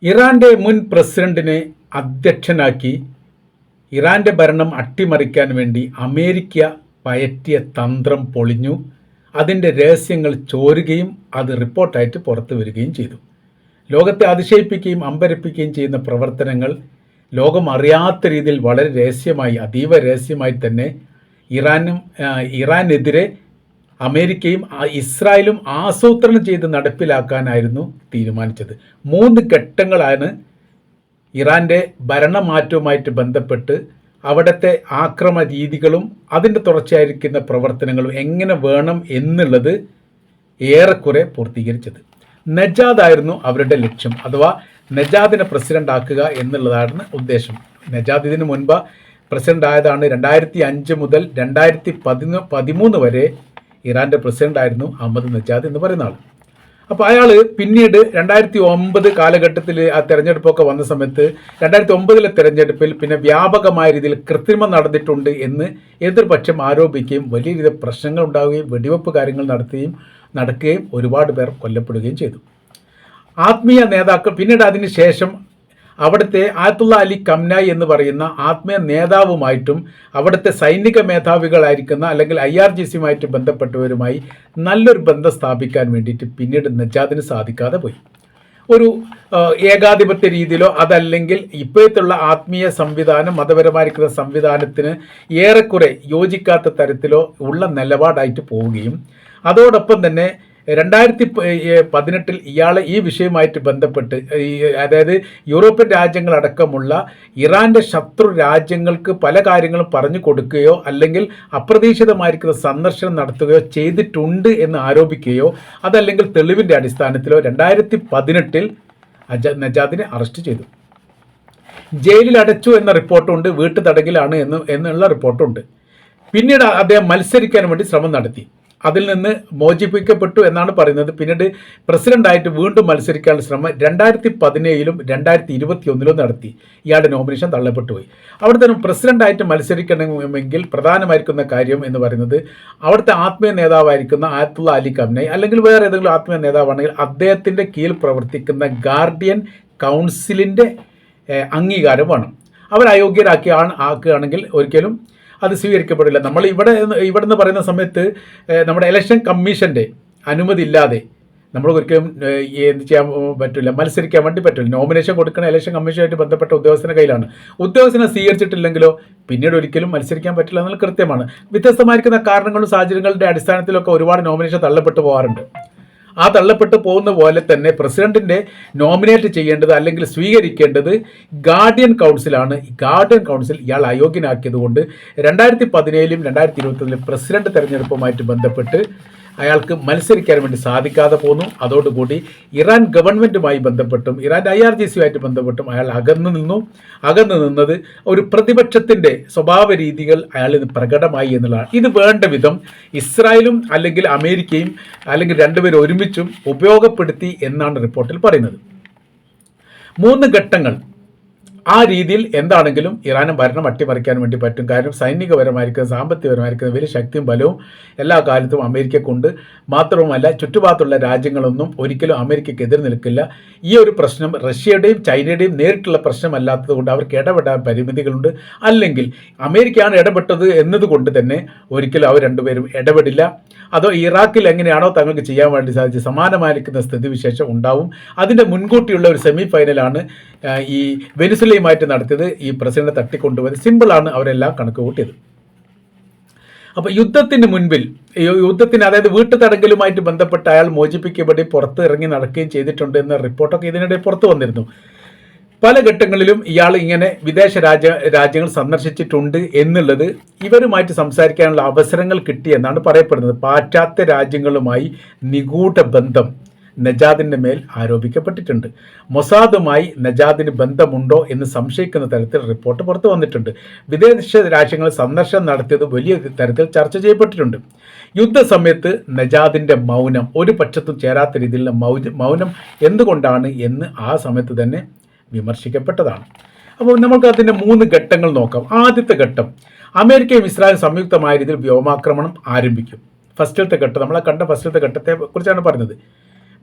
ഇറാന്റെ മുൻ പ്രസിഡന്റിനെ അധ്യക്ഷനാക്കി ഇറാന്റെ ഭരണം അട്ടിമറിക്കാൻ വേണ്ടി അമേരിക്ക പയറ്റിയ തന്ത്രം പൊളിഞ്ഞു. അതിൻ്റെ രഹസ്യങ്ങൾ ചോരുകയും അത് റിപ്പോർട്ടായിട്ട് പുറത്തു വരികയും ചെയ്തു. ലോകത്തെ അതിശയിപ്പിക്കുകയും അമ്പരപ്പിക്കുകയും ചെയ്യുന്ന പ്രവർത്തനങ്ങൾ ലോകം അറിയാത്ത രീതിയിൽ വളരെ രഹസ്യമായി, അതീവ രഹസ്യമായി തന്നെ ഇറാനെതിരെ അമേരിക്കയും ഇസ്രായേലും ആസൂത്രണം ചെയ്ത് നടപ്പിലാക്കാനായിരുന്നു തീരുമാനിച്ചത്. 3 ഘട്ടങ്ങളാണ് ഇറാൻ്റെ ഭരണമാറ്റവുമായിട്ട് ബന്ധപ്പെട്ട് അവിടുത്തെ ആക്രമണ രീതികളും അതിൻ്റെ തുടർച്ചയായിരിക്കുന്ന പ്രവർത്തനങ്ങളും എങ്ങനെ വേണം എന്നുള്ളത് ഏറെക്കുറെ പൂർത്തീകരിച്ചത്. നജാദായിരുന്നു അവരുടെ ലക്ഷ്യം, അഥവാ നജാദിനെ പ്രസിഡന്റ് ആക്കുക എന്നുള്ളതാണ് ഉദ്ദേശം. നജാദ് ഇതിനു മുൻപ് പ്രസിഡന്റ് ആയതാണ്. 2005 മുതൽ 2013 വരെ ഇറാൻ്റെ പ്രസിഡന്റ് ആയിരുന്നു അഹമ്മദ് നജാദ് എന്ന് പറയുന്ന ആൾ. അപ്പോൾ അയാൾ പിന്നീട് 2009 കാലഘട്ടത്തിൽ ആ തെരഞ്ഞെടുപ്പൊക്കെ വന്ന സമയത്ത് 2009 തെരഞ്ഞെടുപ്പിൽ പിന്നെ വ്യാപകമായ രീതിയിൽ കൃത്രിമം നടന്നിട്ടുണ്ട് എന്ന് എതിർപക്ഷം ആരോപിക്കുകയും വലിയ രീതിയിൽ പ്രശ്നങ്ങൾ ഉണ്ടാവുകയും വെടിവെപ്പ് കാര്യങ്ങൾ നടക്കുകയും ഒരുപാട് പേർ കൊല്ലപ്പെടുകയും ചെയ്തു. ആത്മീയ നേതാക്കൾ പിന്നീട് അതിന് ശേഷം അവിടുത്തെ ആയത്തുള്ള അലി ഖംനായി എന്ന് പറയുന്ന ആത്മീയ നേതാവുമായിട്ടും അവിടുത്തെ സൈനിക മേധാവികളായിരിക്കുന്ന അല്ലെങ്കിൽ IRGCയുമായിട്ട് ബന്ധപ്പെട്ടവരുമായി നല്ലൊരു ബന്ധം സ്ഥാപിക്കാൻ വേണ്ടിയിട്ട് പിന്നീട് നജാദിന് സാധിക്കാതെ പോയി. ഒരു ഏകാധിപത്യ രീതിയിലോ അതല്ലെങ്കിൽ ഇപ്പോഴത്തുള്ള ആത്മീയ സംവിധാനം, മതപരമായിരിക്കുന്ന സംവിധാനത്തിന് ഏറെക്കുറെ യോജിക്കാത്ത തരത്തിലോ ഉള്ള നിലപാടായിട്ട് പോവുകയും അതോടൊപ്പം തന്നെ 2018 ഇയാളെ ഈ വിഷയവുമായിട്ട് ബന്ധപ്പെട്ട് അതായത് യൂറോപ്യൻ രാജ്യങ്ങളടക്കമുള്ള ഇറാൻ്റെ ശത്രു രാജ്യങ്ങൾക്ക് പല കാര്യങ്ങളും പറഞ്ഞു കൊടുക്കുകയോ അല്ലെങ്കിൽ അപ്രതീക്ഷിതമായിരിക്കുന്ന സന്ദർശനം നടത്തുകയോ ചെയ്തിട്ടുണ്ട് എന്ന് ആരോപിക്കുകയോ അതല്ലെങ്കിൽ തെളിവിൻ്റെ അടിസ്ഥാനത്തിലോ 2018 നജാദിനെ അറസ്റ്റ് ചെയ്തു. ജയിലിൽ അടച്ചു എന്ന റിപ്പോർട്ടുണ്ട്, വീട്ടു തടങ്കിലാണ് എന്നുള്ള റിപ്പോർട്ടുണ്ട്. പിന്നീട് അദ്ദേഹം മത്സരിക്കാൻ വേണ്ടി ശ്രമം നടത്തി, അതിൽ നിന്ന് മോചിപ്പിക്കപ്പെട്ടു എന്നാണ് പറയുന്നത്. പിന്നീട് പ്രസിഡന്റായിട്ട് വീണ്ടും മത്സരിക്കാനുള്ള ശ്രമം 2017 2021 നടത്തി. ഇയാളുടെ നോമിനേഷൻ തള്ളപ്പെട്ടു പോയി. അവിടുത്തെ പ്രസിഡന്റായിട്ട് മത്സരിക്കണമെങ്കിൽ പ്രധാനമായിരിക്കുന്ന കാര്യം എന്ന് പറയുന്നത് അവിടുത്തെ ആത്മീയ നേതാവായിരിക്കുന്ന ആയത്തുള്ള അലി ഖംനായി അല്ലെങ്കിൽ വേറെ ഏതെങ്കിലും ആത്മീയ നേതാവാണെങ്കിൽ അദ്ദേഹത്തിൻ്റെ കീഴിൽ പ്രവർത്തിക്കുന്ന ഗാർഡിയൻ കൗൺസിലിൻ്റെ അംഗീകാരം വേണം. അവർ ആക്കുകയാണെങ്കിൽ ഒരിക്കലും അത് സ്വീകരിക്കപ്പെടില്ല. നമ്മൾ ഇവിടെ നിന്ന് പറയുന്ന സമയത്ത് നമ്മുടെ ഇലക്ഷൻ കമ്മീഷൻ്റെ അനുമതി ഇല്ലാതെ നമ്മൾ ഒരിക്കലും എന്ത് ചെയ്യാൻ പറ്റില്ല, മത്സരിക്കാൻ വേണ്ടി പറ്റില്ല. നോമിനേഷൻ കൊടുക്കുന്ന ഇലക്ഷൻ കമ്മീഷനുമായിട്ട് ബന്ധപ്പെട്ട ഉദ്യോഗസ്ഥൻ്റെ കയ്യിലാണ്. ഉദ്യോഗസ്ഥനെ സ്വീകരിച്ചിട്ടില്ലെങ്കിലോ പിന്നീട് ഒരിക്കലും മത്സരിക്കാൻ പറ്റില്ല എന്നുള്ള കൃത്യമാണ്. വ്യത്യസ്തമായിരിക്കുന്ന കാരണങ്ങളും സാഹചര്യങ്ങളുടെ അടിസ്ഥാനത്തിലൊക്കെ ഒരുപാട് നോമിനേഷൻ തള്ളപ്പെട്ടു പോകാറുണ്ട്. ആ തള്ളപ്പെട്ടു പോകുന്ന പോലെ തന്നെ പ്രസിഡന്റിനെ നോമിനേറ്റ് ചെയ്യേണ്ടത് അല്ലെങ്കിൽ സ്വീകരിക്കേണ്ടത് ഗാർഡിയൻ കൗൺസിലാണ്. ഗാർഡിയൻ കൗൺസിൽ ഇയാൾ അയോഗ്യനാക്കിയത് കൊണ്ട് 2017 2021 പ്രസിഡന്റ് തെരഞ്ഞെടുപ്പുമായിട്ട് ബന്ധപ്പെട്ട് അയാൾക്ക് മത്സരിക്കാൻ വേണ്ടി സാധിക്കാതെ പോന്നു. അതോടുകൂടി ഇറാൻ ഗവൺമെൻറ്റുമായി ബന്ധപ്പെട്ടും ഇറാൻ്റെ IRGCയുമായിട്ട് ബന്ധപ്പെട്ടും അയാൾ അകന്നു നിന്നത് ഒരു പ്രതിപക്ഷത്തിൻ്റെ സ്വഭാവ രീതികൾ അയാളിൽ പ്രകടമായി എന്നുള്ളതാണ്. ഇത് വേണ്ട വിധം ഇസ്രായേലും അല്ലെങ്കിൽ അമേരിക്കയും അല്ലെങ്കിൽ രണ്ടുപേരും ഒരുമിച്ചും ഉപയോഗപ്പെടുത്തി എന്നാണ് റിപ്പോർട്ടിൽ പറയുന്നത്. 3 ഘട്ടങ്ങൾ ആ രീതിയിൽ എന്താണെങ്കിലും ഇറാനും ഭരണം അട്ടിമറിക്കാൻ വേണ്ടി പറ്റും. കാരണം സൈനികപരമായിരിക്കുന്ന സാമ്പത്തികപരമായിരിക്കുന്ന വലിയ ശക്തിയും ബലവും എല്ലാ കാലത്തും അമേരിക്കക്കുണ്ട്. മാത്രവുമല്ല ചുറ്റുപാടുള്ള രാജ്യങ്ങളൊന്നും ഒരിക്കലും അമേരിക്കയ്ക്ക് എതിർ നിൽക്കില്ല. ഈ ഒരു പ്രശ്നം റഷ്യയുടെയും ചൈനയുടെയും നേരിട്ടുള്ള പ്രശ്നമല്ലാത്തത് കൊണ്ട് അവർക്ക് ഇടപെടാൻ പരിമിതികളുണ്ട്. അല്ലെങ്കിൽ അമേരിക്കയാണ് ഇടപെട്ടത് എന്നതുകൊണ്ട് തന്നെ ഒരിക്കലും അവർ രണ്ടുപേരും ഇടപെടില്ല. അതോ ഇറാഖിൽ എങ്ങനെയാണോ തങ്ങൾക്ക് ചെയ്യാൻ വേണ്ടി സാധിച്ചത് സമാനമായിരിക്കുന്ന സ്ഥിതിവിശേഷം ഉണ്ടാവും. അതിൻ്റെ മുൻകൂട്ടിയുള്ള ഒരു സെമി ഫൈനലാണ് ഈ വെനിസുലയുമായിട്ട് നടത്തിയത്. ഈ പ്രസിഡന്റ് തട്ടിക്കൊണ്ടുപോയത് സിമ്പിളാണ്, അവരെല്ലാം കണക്ക് കൂട്ടിയത്. അപ്പോൾ യുദ്ധത്തിന് അതായത് വീട്ടുതടങ്കലുമായിട്ട് ബന്ധപ്പെട്ട് അയാൾ മോചിപ്പിക്കപ്പെടി പുറത്ത് ഇറങ്ങി നടക്കുകയും ചെയ്തിട്ടുണ്ട് എന്ന റിപ്പോർട്ടൊക്കെ ഇതിനിടെ പുറത്തു വന്നിരുന്നു. പല ഘട്ടങ്ങളിലും ഇയാൾ ഇങ്ങനെ വിദേശ രാജ്യങ്ങൾ സന്ദർശിച്ചിട്ടുണ്ട് എന്നുള്ളത് ഇവരുമായിട്ട് സംസാരിക്കാനുള്ള അവസരങ്ങൾ കിട്ടിയെന്നാണ് പറയപ്പെടുന്നത്. പാശ്ചാത്യ രാജ്യങ്ങളുമായി നിഗൂഢ ബന്ധം നജാദിൻ്റെ മേൽ ആരോപിക്കപ്പെട്ടിട്ടുണ്ട്. മൊസാദുമായി നജാദിന് ബന്ധമുണ്ടോ എന്ന് സംശയിക്കുന്ന തരത്തിൽ റിപ്പോർട്ട് പുറത്തു വന്നിട്ടുണ്ട്. വിദേശ രാജ്യങ്ങളിൽ സന്ദർശനം നടത്തിയത് വലിയ തരത്തിൽ ചർച്ച ചെയ്യപ്പെട്ടിട്ടുണ്ട്. യുദ്ധസമയത്ത് നജാദിൻ്റെ മൗനം, ഒരു പക്ഷത്തും ചേരാത്ത രീതിയിലുള്ള മൗനം എന്തുകൊണ്ടാണ് എന്ന് ആ സമയത്ത് തന്നെ വിമർശിക്കപ്പെട്ടതാണ്. അപ്പോൾ നമുക്ക് അതിൻ്റെ 3 ഘട്ടങ്ങൾ നോക്കാം. ആദ്യത്തെ ഘട്ടം, അമേരിക്കയും ഇസ്രായേലും സംയുക്തമായ രീതിയിൽ വ്യോമാക്രമണം ആരംഭിക്കും. ഫസ്റ്റിലത്തെ ഘട്ടം, നമ്മളെ കണ്ട ഫസ്റ്റിലത്തെ ഘട്ടത്തെ കുറിച്ചാണ് പറഞ്ഞത്.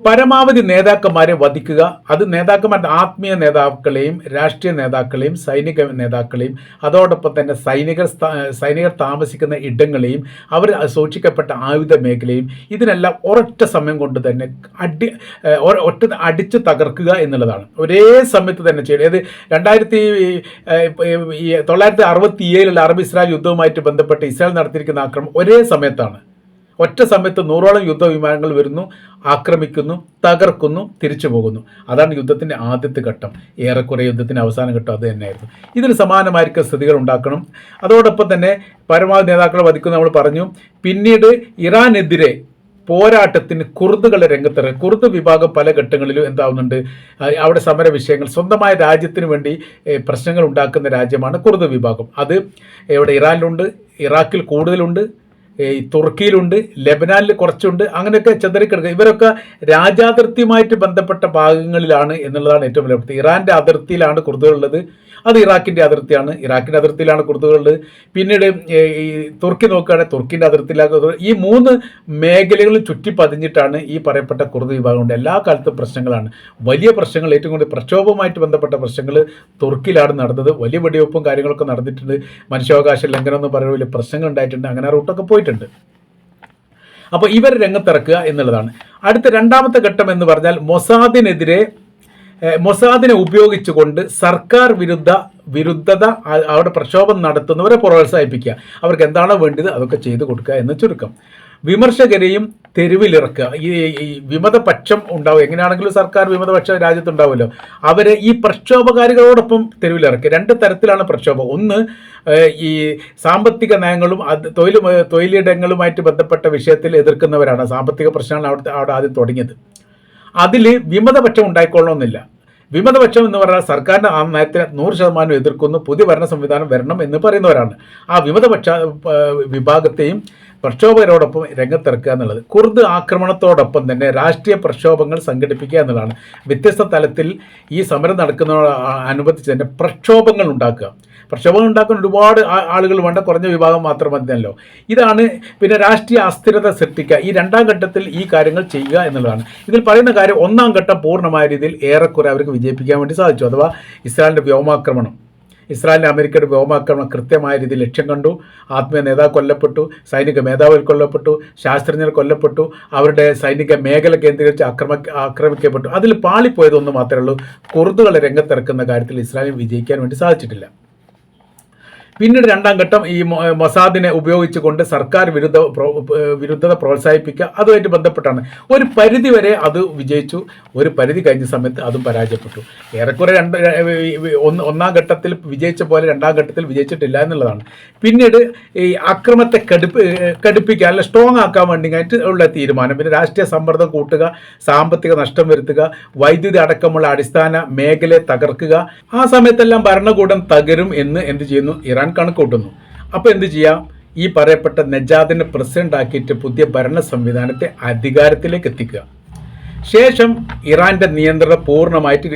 പരമാവധി നേതാക്കന്മാരെ വധിക്കുക. അത് നേതാക്കന്മാരുടെ ആത്മീയ നേതാക്കളെയും രാഷ്ട്രീയ നേതാക്കളെയും സൈനിക നേതാക്കളെയും അതോടൊപ്പം തന്നെ സൈനികർ താമസിക്കുന്ന ഇടങ്ങളെയും അവർ സൂക്ഷിക്കപ്പെട്ട ആയുധ മേഖലയും ഇതിനെല്ലാം ഒരൊറ്റ സമയം കൊണ്ട് തന്നെ അടിച്ച് തകർക്കുക എന്നുള്ളതാണ്. ഒരേ സമയത്ത് തന്നെ ചെയ്യുന്നത്. 1967 അറബ് ഇസ്രായേൽ യുദ്ധവുമായിട്ട് ബന്ധപ്പെട്ട് ഇസ്രായേൽ നടത്തിയിരിക്കുന്ന ആക്രമണം ഒരേ സമയത്താണ്. ഒറ്റ സമയത്ത് 100ഓളം യുദ്ധവിമാനങ്ങൾ വരുന്നു, ആക്രമിക്കുന്നു, തകർക്കുന്നു, തിരിച്ചു പോകുന്നു. അതാണ് യുദ്ധത്തിൻ്റെ ആദ്യത്തെ ഘട്ടം. ഏറെക്കുറെ യുദ്ധത്തിൻ്റെ അവസാന ഘട്ടം അത് തന്നെയായിരുന്നു. ഇതിന് സമാനമായിരിക്കും സ്ഥിതികൾ ഉണ്ടാക്കണം. അതോടൊപ്പം തന്നെ പരമാവധി നേതാക്കളെ വധിക്കുന്നു നമ്മൾ പറഞ്ഞു. പിന്നീട് ഇറാനെതിരെ പോരാട്ടത്തിന് കുർദുകളെ രംഗത്തിറങ്ങി. കുർദ് വിഭാഗം പല ഘട്ടങ്ങളിലും എന്താവുന്നുണ്ട്, അവിടെ സമര വിഷയങ്ങൾ സ്വന്തമായ രാജ്യത്തിന് വേണ്ടി പ്രശ്നങ്ങൾ ഉണ്ടാക്കുന്ന രാജ്യമാണ് കുർദ് വിഭാഗം. അത് ഇവിടെ ഇറാനിലുണ്ട്, ഇറാഖിൽ കൂടുതലുണ്ട്, തുർക്കിയിലുണ്ട്, ലെബനാനിൽ കുറച്ചുണ്ട്, അങ്ങനെയൊക്കെ ചിതറിക്കിടക്കുക. ഇവരൊക്കെ രാജ്യാതിർത്തിയുമായിട്ട് ബന്ധപ്പെട്ട ഭാഗങ്ങളിലാണ് എന്നുള്ളതാണ് ഏറ്റവും വലിയ പ്രത്യേകത. ഇറാൻ്റെ അതിർത്തിയിലാണ് കുർദുകളുള്ളത്, അത് ഇറാഖിൻ്റെ അതിർത്തിയാണ്, ഇറാഖിൻ്റെ അതിർത്തിയിലാണ് കുർദുകളുള്ളത്. പിന്നീട് ഈ തുർക്കി നോക്കുകയാണെങ്കിൽ തുർക്കിൻ്റെ അതിർത്തിയിലാണ്. ഈ 3 മേഖലകളും ചുറ്റിപ്പതിഞ്ഞിട്ടാണ് ഈ പറയപ്പെട്ട കുർദ് വിഭാഗമുണ്ട്. എല്ലാ കാലത്തും പ്രശ്നങ്ങളാണ്, വലിയ പ്രശ്നങ്ങൾ. ഏറ്റവും കൂടുതൽ പ്രക്ഷോഭവുമായിട്ട് ബന്ധപ്പെട്ട പ്രശ്നങ്ങൾ തുർക്കിയിലാണ് നടന്നത്. വലിയ വെടിവെപ്പും കാര്യങ്ങളൊക്കെ നടന്നിട്ടുണ്ട്. മനുഷ്യാവകാശ ലംഘനം എന്ന് പറയുന്ന വലിയ പ്രശ്നങ്ങൾ ഉണ്ടായിട്ടുണ്ട്. അങ്ങനെ റൂട്ടൊക്കെ പോയിട്ടുണ്ട്. അപ്പോൾ ഇവർ രംഗത്തിറക്കുക എന്നുള്ളതാണ്. അടുത്ത രണ്ടാമത്തെ ഘട്ടം എന്ന് പറഞ്ഞാൽ മൊസാദിനെ ഉപയോഗിച്ചുകൊണ്ട് സർക്കാർ വിരുദ്ധത അവിടെ പ്രക്ഷോഭം നടത്തുന്നവരെ പ്രോത്സാഹിപ്പിക്കുക. അവർക്ക് എന്താണോ വേണ്ടത് അതൊക്കെ ചെയ്തു കൊടുക്കുക എന്ന് ചുരുക്കം. വിമർശകരെയും തെരുവിലിറക്കുക. ഈ വിമതപക്ഷം ഉണ്ടാവും. എങ്ങനെയാണെങ്കിലും സർക്കാർ വിമതപക്ഷം രാജ്യത്തുണ്ടാവുമല്ലോ. അവരെ ഈ പ്രക്ഷോഭകാരികളോടൊപ്പം തെരുവിലിറക്കുക. 2 തരത്തിലാണ് പ്രക്ഷോഭം. ഒന്ന്, ഈ സാമ്പത്തിക നയങ്ങളും തൊഴിലിടങ്ങളുമായിട്ട് ബന്ധപ്പെട്ട വിഷയത്തിൽ എതിർക്കുന്നവരാണ്. സാമ്പത്തിക പ്രശ്നമാണ് അവിടെ ആദ്യം തുടങ്ങിയത്. അതിൽ വിമതപക്ഷം ഉണ്ടായിക്കൊള്ളണമെന്നില്ല. വിമതപക്ഷം എന്ന് പറഞ്ഞാൽ സർക്കാരിൻ്റെ ആ നയത്തിന് 100% എതിർക്കുന്നു, പുതിയ ഭരണ സംവിധാനം വരണം എന്ന് പറയുന്നവരാണ്. ആ വിമതപക്ഷ വിഭാഗത്തെയും പ്രക്ഷോഭകരോടൊപ്പം രംഗത്തിറക്കുക എന്നുള്ളത്. കുർദ് ആക്രമണത്തോടൊപ്പം തന്നെ രാഷ്ട്രീയ പ്രക്ഷോഭങ്ങൾ സംഘടിപ്പിക്കുക എന്നുള്ളതാണ്. വ്യത്യസ്ത തലത്തിൽ ഈ സമരം അനുബന്ധിച്ച് തന്നെ പ്രക്ഷോഭങ്ങൾ ഉണ്ടാക്കുക. പ്രക്ഷോഭങ്ങൾ ഉണ്ടാക്കാൻ ഒരുപാട് ആളുകൾ വേണ്ട, കുറഞ്ഞ വിഭാഗം മാത്രം മതിയല്ലോ. ഇതാണ്. പിന്നെ രാഷ്ട്രീയ അസ്ഥിരത സൃഷ്ടിക്കുക. ഈ 2ാം ഘട്ടത്തിൽ ഈ കാര്യങ്ങൾ ചെയ്യുക എന്നുള്ളതാണ്. ഇതിൽ പറയുന്ന കാര്യം 1ാം ഘട്ടം പൂർണ്ണമായ രീതിയിൽ ഏറെക്കുറെ അവർക്ക് വിജയിപ്പിക്കാൻ വേണ്ടി സാധിച്ചു. അഥവാ ഇസ്രായേലിൻ്റെ വ്യോമാക്രമണം, ഇസ്രായേലിൻ്റെ അമേരിക്കയുടെ വ്യോമാക്രമണം കൃത്യമായ രീതിയിൽ ലക്ഷ്യം കണ്ടു. ആത്മീയ നേതാവ് കൊല്ലപ്പെട്ടു, സൈനിക മേധാവികൾ കൊല്ലപ്പെട്ടു, ശാസ്ത്രജ്ഞർ കൊല്ലപ്പെട്ടു, അവരുടെ സൈനിക മേഖല കേന്ദ്രീകരിച്ച് ആക്രമിക്കപ്പെട്ടു. അതിൽ പാളിപ്പോയതൊന്നും മാത്രമേ ഉള്ളൂ, കുർദുകളെ രംഗത്തിറക്കുന്ന കാര്യത്തിൽ ഇസ്രായേലിന് വിജയിക്കാൻ വേണ്ടി സാധിച്ചിട്ടില്ല. പിന്നീട് 2ാം ഘട്ടം ഈ മൊസാദിനെ ഉപയോഗിച്ചുകൊണ്ട് സർക്കാർ വിരുദ്ധത പ്രോത്സാഹിപ്പിക്കുക. അതുമായിട്ട് ബന്ധപ്പെട്ടാണ്. ഒരു പരിധി വരെ അത് വിജയിച്ചു, ഒരു പരിധി കഴിഞ്ഞ സമയത്ത് അതും പരാജയപ്പെട്ടു. ഏറെക്കുറെ 1ാം ഘട്ടത്തിൽ വിജയിച്ച പോലെ 2ാം ഘട്ടത്തിൽ വിജയിച്ചിട്ടില്ല എന്നുള്ളതാണ്. പിന്നീട് ഈ അക്രമത്തെ കടുപ്പിക്കുക, അല്ല സ്ട്രോങ് ആക്കാൻ വേണ്ടിയിട്ട് ഉള്ള തീരുമാനം. പിന്നെ രാഷ്ട്രീയ സമ്മർദ്ദം കൂട്ടുക, സാമ്പത്തിക നഷ്ടം വരുത്തുക, വൈദ്യുതി അടക്കമുള്ള അടിസ്ഥാന മേഖലയെ തകർക്കുക. ആ സമയത്തെല്ലാം ഭരണകൂടം തകരും എന്ന് എന്ത് ചെയ്യുന്നു, ഇറാൻ കണക്കൂട്ടുന്നു. അപ്പോൾ എന്ത് ചെയ്യാം, ഈ പറയപ്പെട്ട നജാദിനെ പ്രസിഡന്റ് ആക്കിയിട്ട് പുതിയ ഭരണ സംവിധാനത്തെ അധികാരത്തിലേക്ക് എത്തിക്കുക. ശേഷം ഇറാൻ്റെ നിയന്ത്രണം പൂർണ്ണമായിട്ട്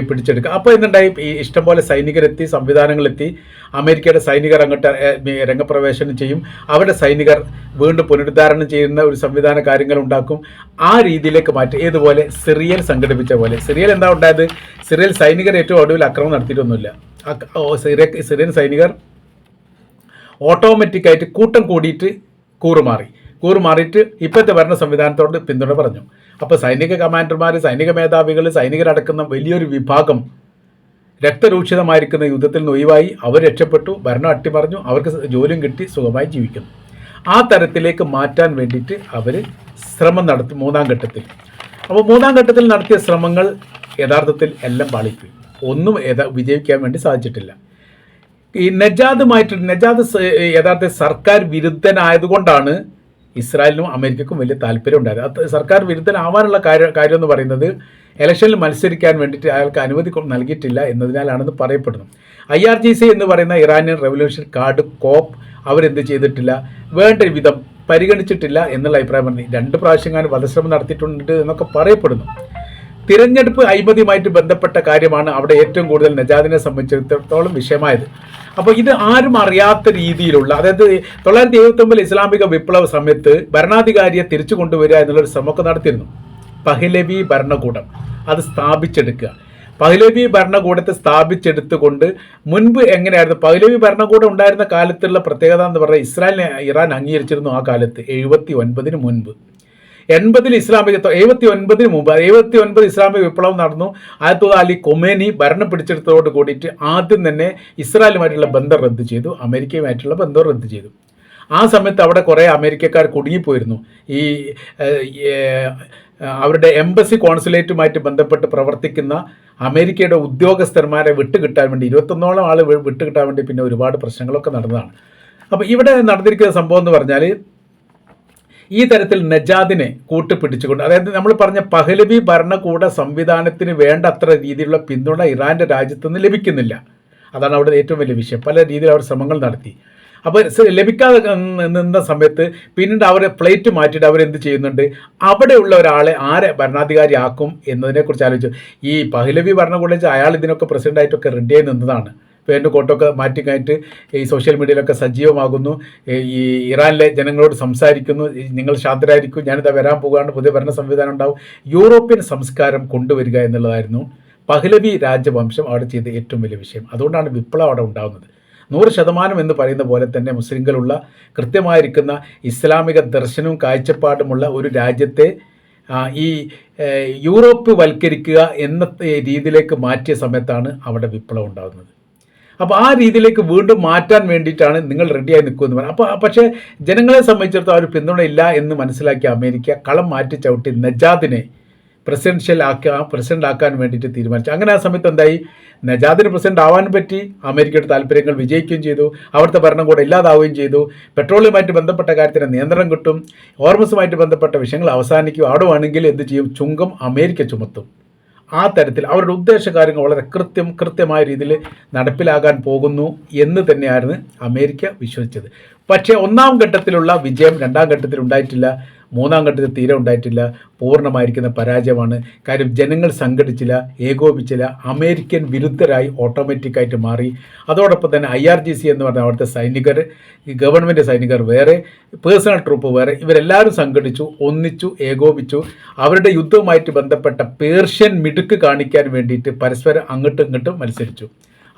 പിടിച്ചെടുക്കുക. അപ്പോൾ എന്തുണ്ടായി, ഇഷ്ടംപോലെ സൈനികരെത്തി, സംവിധാനങ്ങളെത്തി. അമേരിക്കയുടെ സൈനികർ അങ്ങോട്ട് രംഗപ്രവേശനം ചെയ്യും. അവരുടെ സൈനികർ വീണ്ടും പുനരുദ്ധാരണം ചെയ്യുന്ന ഒരു സംവിധാന കാര്യങ്ങൾ ഉണ്ടാക്കും. ആ രീതിയിലേക്ക് മാറ്റി. ഏതുപോലെ സിറിയയിൽ സംഘടിപ്പിച്ച പോലെ. സിറിയയിൽ എന്താ ഉണ്ടായത്, സിറിയയിൽ സൈനികർ ഏറ്റവും ഒടുവിൽ ആക്രമണം നടത്തിയിട്ടൊന്നുമില്ല. സിറിയൻ സൈനികർ ഓട്ടോമാറ്റിക്കായിട്ട് കൂട്ടം കൂടിയിട്ട് കൂറുമാറിയിട്ട് ഇപ്പോഴത്തെ ഭരണ സംവിധാനത്തോട് പിന്തുണ പറഞ്ഞു. അപ്പോൾ സൈനിക കമാൻഡർമാർ, സൈനിക മേധാവികൾ, സൈനികരടക്കുന്ന വലിയൊരു വിഭാഗം രക്തരൂക്ഷിതമായിരിക്കുന്ന യുദ്ധത്തിൽ നിന്ന് ഒഴിവായി. അവർ രക്ഷപ്പെട്ടു, ഭരണം അട്ടിമറിഞ്ഞു, അവർക്ക് ജോലിയും കിട്ടി, സുഖമായി ജീവിക്കുന്നു. ആ തരത്തിലേക്ക് മാറ്റാൻ വേണ്ടിയിട്ട് അവർ ശ്രമം നടത്തി 3ാം ഘട്ടത്തിൽ. അപ്പോൾ 3ാം ഘട്ടത്തിൽ നടത്തിയ ശ്രമങ്ങൾ യഥാർത്ഥത്തിൽ എല്ലാം പാളിപ്പോയി. ഒന്നും വിജയിക്കാൻ വേണ്ടി സാധിച്ചിട്ടില്ല. ഈ നജാദ് യഥാർത്ഥ സർക്കാർ വിരുദ്ധനായതുകൊണ്ടാണ് ഇസ്രായേലിനും അമേരിക്കക്കും വലിയ താല്പര്യം ഉണ്ടായത്. സർക്കാർ വിരുദ്ധനാവാനുള്ള കാര്യം എന്ന് പറയുന്നത് ഇലക്ഷനിൽ മത്സരിക്കാൻ വേണ്ടിയിട്ട് അയാൾക്ക് അനുമതി നൽകിയിട്ടില്ല എന്നതിനാലാണെന്ന് പറയപ്പെടുന്നു. IRGC എന്ന് പറയുന്ന ഇറാനിയൻ റവല്യൂഷൻ ഗാർഡ് കോപ്പ് അവരെന്ത് ചെയ്തിട്ടില്ല, വേണ്ട വിധം പരിഗണിച്ചിട്ടില്ല എന്നുള്ള അഭിപ്രായം പറഞ്ഞു. 2 പ്രാവശ്യം വധശ്രമം നടത്തിയിട്ടുണ്ട് എന്നൊക്കെ പറയപ്പെടുന്നു. തിരഞ്ഞെടുപ്പ് അഴിമതിയുമായിട്ട് ബന്ധപ്പെട്ട കാര്യമാണ് അവിടെ ഏറ്റവും കൂടുതൽ നജാദിനെ സംബന്ധിച്ചിടത്തോളം വിഷയമായത്. അപ്പോൾ ഇത് ആരും അറിയാത്ത രീതിയിലുള്ള, അതായത് 1979 ഇസ്ലാമിക വിപ്ലവ സമയത്ത് ഭരണാധികാരിയെ തിരിച്ചു കൊണ്ടുവരിക എന്നുള്ളൊരു ശ്രമമൊക്കെ നടത്തിയിരുന്നു. പഹ്ലവി ഭരണകൂടം അത് സ്ഥാപിച്ചെടുക്കുക. പഹ്ലവി ഭരണകൂടത്തെ സ്ഥാപിച്ചെടുത്തുകൊണ്ട് മുൻപ് എങ്ങനെയായിരുന്നു പഹ്ലവി ഭരണകൂടം ഉണ്ടായിരുന്ന കാലത്തുള്ള പ്രത്യേകത എന്ന് പറഞ്ഞാൽ ഇസ്രായേലിനെ ഇറാൻ അംഗീകരിച്ചിരുന്നു ആ കാലത്ത് 79 മുൻപ്. 80 ഇസ്ലാമിക 79 മുമ്പ് 79 ഇസ്ലാമിക വിപ്ലവം നടന്നു. ആയത്തുള്ള അലി കൊമേനി ഭരണം പിടിച്ചെടുത്തതോട് കൂടിയിട്ട് ആദ്യം തന്നെ ഇസ്രായേലുമായിട്ടുള്ള ബന്ധം റദ്ദ് ചെയ്തു, അമേരിക്കയുമായിട്ടുള്ള ബന്ധം റദ്ദ് ചെയ്തു. ആ സമയത്ത് അവിടെ കുറേ അമേരിക്കക്കാർ കുടുങ്ങിപ്പോയിരുന്നു. ഈ അവരുടെ എംബസി കോൺസുലേറ്റുമായിട്ട് ബന്ധപ്പെട്ട് പ്രവർത്തിക്കുന്ന അമേരിക്കയുടെ ഉദ്യോഗസ്ഥന്മാരെ വിട്ടുകിട്ടാൻ വേണ്ടി 21ഓളം ആൾ വിട്ടുകിട്ടാൻ വേണ്ടി പിന്നെ ഒരുപാട് പ്രശ്നങ്ങളൊക്കെ നടന്നതാണ്. അപ്പോൾ ഇവിടെ നടന്നിരിക്കുന്ന സംഭവം എന്ന് പറഞ്ഞാൽ ഈ തരത്തിൽ നജാദിനെ കൂട്ടുപിടിച്ചുകൊണ്ട്, അതായത് നമ്മൾ പറഞ്ഞ പഹ്ലവി ഭരണകൂട സംവിധാനത്തിന് വേണ്ട അത്ര രീതിയിലുള്ള പിന്തുണ ഇറാൻ്റെ രാജ്യത്തു നിന്ന് ലഭിക്കുന്നില്ല. അതാണ് അവിടെ ഏറ്റവും വലിയ വിഷയം. പല രീതിയിൽ അവർ ശ്രമങ്ങൾ നടത്തി. അപ്പോൾ ലഭിക്കാതെ നിന്ന സമയത്ത് പിന്നീട് അവരെ പ്ലേറ്റ് മാറ്റിയിട്ട് അവരെന്ത് ചെയ്യുന്നുണ്ട്, അവിടെയുള്ള ഒരാളെ ആരെ ഭരണാധികാരി ആക്കും എന്നതിനെക്കുറിച്ച് ആലോചിച്ചു. ഈ പഹ്ലവി ഭരണകൂടം വെച്ചാൽ അയാൾ ഇതിനൊക്കെ പ്രസിഡൻ്റായിട്ടൊക്കെ റെഡിയായി നിന്നതാണ്. പേരിൻ്റെ കോട്ടൊക്കെ മാറ്റി കഴിഞ്ഞിട്ട് ഈ സോഷ്യൽ മീഡിയയിലൊക്കെ സജീവമാകുന്നു, ഈ ഇറാനിലെ ജനങ്ങളോട് സംസാരിക്കുന്നു, നിങ്ങൾ ശാന്തരായിരിക്കും, ഞാനിതാ വരാൻ പോകുകയാണ്, പുതിയ ഭരണ സംവിധാനം ഉണ്ടാവും. യൂറോപ്യൻ സംസ്കാരം കൊണ്ടുവരിക എന്നുള്ളതായിരുന്നു പഹ്ലവി രാജവംശം അവിടെ ചെയ്ത ഏറ്റവും വലിയ വിഷയം. അതുകൊണ്ടാണ് വിപ്ലവം അവിടെ ഉണ്ടാകുന്നത്. 100% എന്ന് പറയുന്ന പോലെ തന്നെ മുസ്ലിങ്ങളുള്ള കൃത്യമായിരിക്കുന്ന ഇസ്ലാമിക ദർശനവും കാഴ്ചപ്പാടുമുള്ള ഒരു രാജ്യത്തെ ഈ യൂറോപ്പ് വൽക്കരിക്കുക എന്ന രീതിയിലേക്ക് മാറ്റിയ സമയത്താണ് അവിടെ വിപ്ലവം ഉണ്ടാകുന്നത്. അപ്പോൾ ആ രീതിയിലേക്ക് വീണ്ടും മാറ്റാൻ വേണ്ടിയിട്ടാണ് നിങ്ങൾ റെഡിയായി നിൽക്കുമെന്ന് പറഞ്ഞത്. അപ്പോൾ പക്ഷേ ജനങ്ങളെ സംബന്ധിച്ചിടത്തോളം അവർ പിന്തുണയില്ല എന്ന് മനസ്സിലാക്കിയ അമേരിക്ക കളം മാറ്റി ചവിട്ടി നജാദിനെ പ്രസിഡന്റ് ആക്കാൻ വേണ്ടിയിട്ട് തീരുമാനിച്ചു. അങ്ങനെ ആ സമയത്ത് എന്തായി, നജാദിന് പ്രസിഡന്റ് ആവാനും പറ്റി, അമേരിക്കയുടെ താല്പര്യങ്ങൾ വിജയിക്കുകയും ചെയ്തു, അവിടുത്തെ ഭരണകൂടം ഇല്ലാതാവുകയും ചെയ്തു, പെട്രോളിയമായിട്ട് ബന്ധപ്പെട്ട കാര്യത്തിന് നിയന്ത്രണം കിട്ടും, ഹോർമസുമായിട്ട് ബന്ധപ്പെട്ട വിഷയങ്ങൾ അവസാനിക്കും, അവിടെ വേണമെങ്കിൽ എന്ത് ചെയ്യും, ചുങ്കം അമേരിക്ക ചുമത്തും. ആ തരത്തിൽ അവരുടെ ഉദ്ദേശകാര്യങ്ങൾ വളരെ കൃത്യമായ രീതിയിൽ നടപ്പിലാകാൻ പോകുന്നു എന്ന് തന്നെയായിരുന്നു അമേരിക്ക വിശ്വസിച്ചത്. പക്ഷേ ഒന്നാം ഘട്ടത്തിലുള്ള വിജയം രണ്ടാം ഘട്ടത്തിൽ ഉണ്ടായിട്ടില്ല, മൂന്നാം ഘട്ടത്തിൽ തീരെ ഉണ്ടായിട്ടില്ല. പൂർണ്ണമായിരിക്കുന്ന പരാജയമാണ്. കാര്യം ജനങ്ങൾ സംഘടിച്ചില്ല, ഏകോപിച്ചില്ല, അമേരിക്കൻ വിരുദ്ധരായി ഓട്ടോമാറ്റിക്കായിട്ട് മാറി. അതോടൊപ്പം തന്നെ IRGC എന്ന് പറഞ്ഞാൽ അവിടുത്തെ സൈനികർ, ഈ ഗവൺമെൻറ് സൈനികർ വേറെ, പേഴ്സണൽ ട്രൂപ്പ് വേറെ, ഇവരെല്ലാവരും സംഘടിച്ചു, ഒന്നിച്ചു, ഏകോപിച്ചു. അവരുടെ യുദ്ധവുമായിട്ട് ബന്ധപ്പെട്ട പേർഷ്യൻ മിടുക്ക് കാണിക്കാൻ വേണ്ടിയിട്ട് പരസ്പരം അങ്ങോട്ടും ഇങ്ങോട്ടും മത്സരിച്ചു.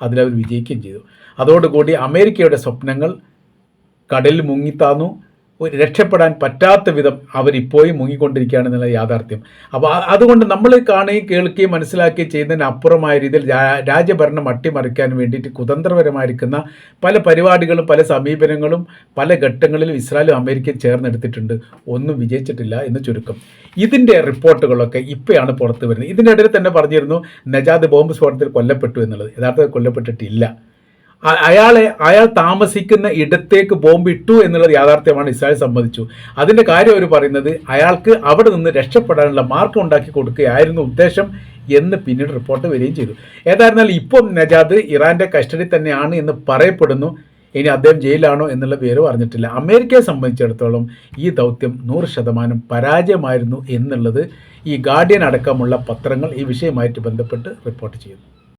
അതിലവർ വിജയിക്കുകയും ചെയ്തു. അതോടുകൂടി അമേരിക്കയുടെ സ്വപ്നങ്ങൾ കടലിൽ മുങ്ങിത്താന്നു. രക്ഷപ്പെടാൻ പറ്റാത്ത വിധം അവരിപ്പോഴും മുങ്ങിക്കൊണ്ടിരിക്കുകയാണെന്നുള്ള യാഥാർത്ഥ്യം. അപ്പോൾ അതുകൊണ്ട് നമ്മൾ കാണുകയും കേൾക്കുകയും മനസ്സിലാക്കുകയും ചെയ്യുന്നതിനപ്പുറമായ രീതിയിൽ രാജ്യഭരണം അട്ടിമറിക്കാൻ വേണ്ടിയിട്ട് കുതന്ത്രപരമായിരിക്കുന്ന പല പരിപാടികളും പല സമീപനങ്ങളും പല ഘട്ടങ്ങളിലും ഇസ്രായേലും അമേരിക്കയും ചേർന്നെടുത്തിട്ടുണ്ട്. ഒന്നും വിജയിച്ചിട്ടില്ല എന്ന് ചുരുക്കം. ഇതിൻ്റെ റിപ്പോർട്ടുകളൊക്കെ ഇപ്പോഴാണ് പുറത്തു വരുന്നത്. ഇതിൻ്റെ ഇടയിൽ തന്നെ പറഞ്ഞിരുന്നു നജാദ് ബോംബ് സ്ഫോടനത്തിൽ കൊല്ലപ്പെട്ടു എന്നുള്ളത്. യഥാർത്ഥത്തിൽ കൊല്ലപ്പെട്ടിട്ടില്ല. അയാൾ താമസിക്കുന്ന ഇടത്തേക്ക് ബോംബ് ഇട്ടു എന്നുള്ളത് യാഥാർത്ഥ്യമാണ്. ഇസ്രായേൽ സമ്മതിച്ചു. അതിൻ്റെ കാര്യം അവർ പറയുന്നത് അയാൾക്ക് അവിടെ നിന്ന് രക്ഷപ്പെടാനുള്ള മാർഗം ഉണ്ടാക്കി കൊടുക്കുകയായിരുന്നു ഉദ്ദേശം എന്ന് പിന്നീട് റിപ്പോർട്ട് വരികയും ചെയ്തു. ഏതായിരുന്നാലും ഇപ്പം നജാദ് ഇറാൻ്റെ കസ്റ്റഡി തന്നെയാണ് എന്ന് പറയപ്പെടുന്നു. ഇനി അദ്ദേഹം ജയിലാണോ എന്നുള്ള പേര് പറഞ്ഞിട്ടില്ല. അമേരിക്കയെ സംബന്ധിച്ചിടത്തോളം ഈ ദൗത്യം 100% പരാജയമായിരുന്നു എന്നുള്ളത് ഈ ഗാർഡിയൻ അടക്കമുള്ള പത്രങ്ങൾ ഈ വിഷയമായിട്ട് ബന്ധപ്പെട്ട് റിപ്പോർട്ട് ചെയ്യുന്നു.